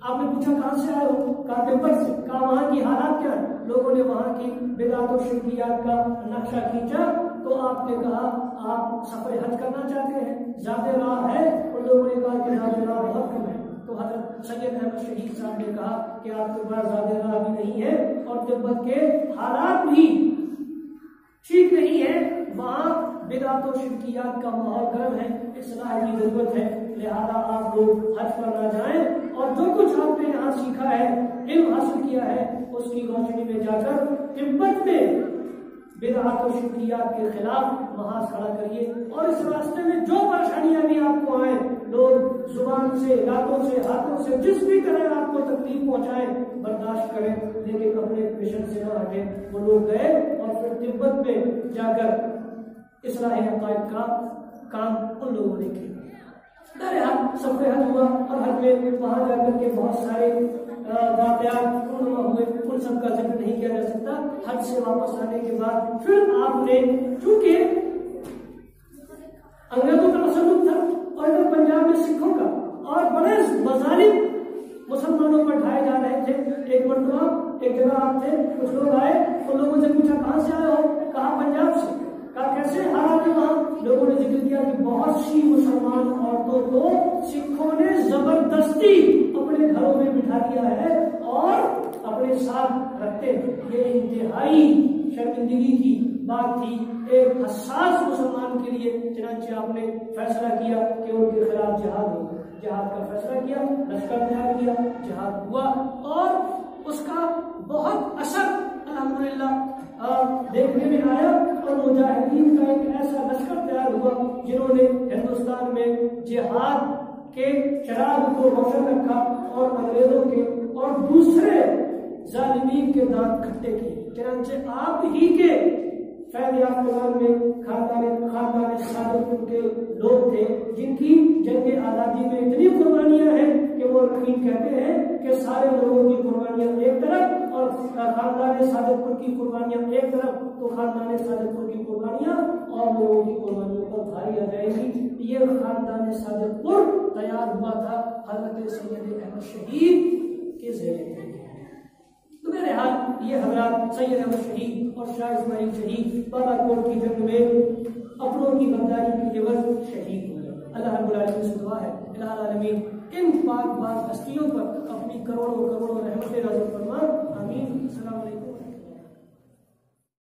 آپ نے پوچھا کہاں سے آئے ہو؟ کہا تبت سے. کہا وہاں کی حالات کیا ہے؟ لوگوں نے وہاں کی بدعت و شرکیات کا نقشہ کھینچا تو آپ نے کہا آپ سفر حج کرنا چاہتے ہیں، زیادہ راہ ہے؟ اور لوگوں نے کہا کہ زیادہ راہ بہت کم ہے. تو حضرت سید احمد شہید صاحب نے کہا کہ آپ کے پاس زیادہ راہ بھی نہیں ہے اور تبت کے حالات بھی ٹھیک نہیں ہے، وہاں بدعت و شرکیات کا ماحول گرم ہے، اصلاح کی ضرورت ہے. لہذا آپ لوگ حج پر نہ جائیں اور جو کچھ آپ نے یہاں سیکھا ہے، علم حاصل کیا ہے، اس کی روشنی میں جا کر تبت میں بدعت و شرکیات کے خلاف محاذ کھڑا کریے اور اس راستے میں جو پریشانیاں بھی آپ کو آئیں، لوگ زبان سے، دانتوں سے، ہاتھوں سے جس بھی طرح آپ کو تکلیف پہنچائے برداشت کریں، لیکن اپنے مشن سے نہ ہٹیں۔ وہ لوگ گئے اور پھر تبت میں جا کر اصلاح عقائد کا کام ان لوگوں نے کیا۔ بہرحال سفر حج ہوا اور حج میں وہاں جا کر کے بہت سارے واقعات ہوئے، ان سب کا ذکر نہیں کیا جا سکتا۔ حج سے واپس آنے کے بعد پھر آپ نے، چونکہ انگریزوں کا تسلط تھا اور ادھر پنجاب میں سکھوں کا، اور بڑے مظالم مسلمانوں پر ڈھائے جا رہے تھے۔ ایک مرتبہ ایک جگہ آپ تھے، کچھ لوگ آئے، ان لوگوں سے پوچھا کہاں سے آئے ہو؟ کہا پنجاب سے۔ کہا کیسے حالات ہے وہاں؟ لوگوں نے ذکر کیا کہ بہت سی مسلمان عورتوں کو سکھوں نے زبردستی اپنے گھروں میں بٹھا دیا ہے اور اپنے ساتھ رکھتے ہیں۔ یہ انتہائی شرمندگی کی بات تھی ایک حساس مسلمان کے لیے، چنانچہ آپ نے فیصلہ کیا کہ ان کے خلاف جہاد ہوگا۔ جہاد کا فیصلہ کیا، لشکر تیار کیا، جہاد ہوا اور اس کا بہت اثر الحمدللہ دیکھنے میں آیا، اور مجاہدین کا ایک ایسا لشکر تیار ہوا جنہوں نے ہندوستان میں جہاد کے چراغ کو روشن رکھا اور انگریزوں کے اور دوسرے ظالمین کے دانت کھٹے کیے۔ چنانچہ آپ ہی کے فیض یافتگان میں خاندان سعادت کے لوگ تھے جن کی جنگ آزادی میں اتنی قربانیاں ہیں کہ وہ رقیم کہتے ہیں کہ سارے لوگوں کی قربانیاں ایک طرف اور خاندان سعادت پور کی قربانیاں ایک طرف، تو خاندان سعادت پور کی قربانیاں اور لوگوں کی قربانیوں پر بھاری آ جائے گی۔ یہ خاندان سعادت پور تیار ہوا تھا حضرت سید احمد شہید کے زیر تحریر۔ تو بہرحال یہ حضرات سید احمد شہید اور شاہ اسماعیل شہید بالا کوٹ کی جنگ میں اپنوں کی غداری کی عوض شہید ہوئے۔ اللہ رب العالمین سے دعا ہے الہ العالمین ان پاک باز ہستیوں پر اپنی کروڑوں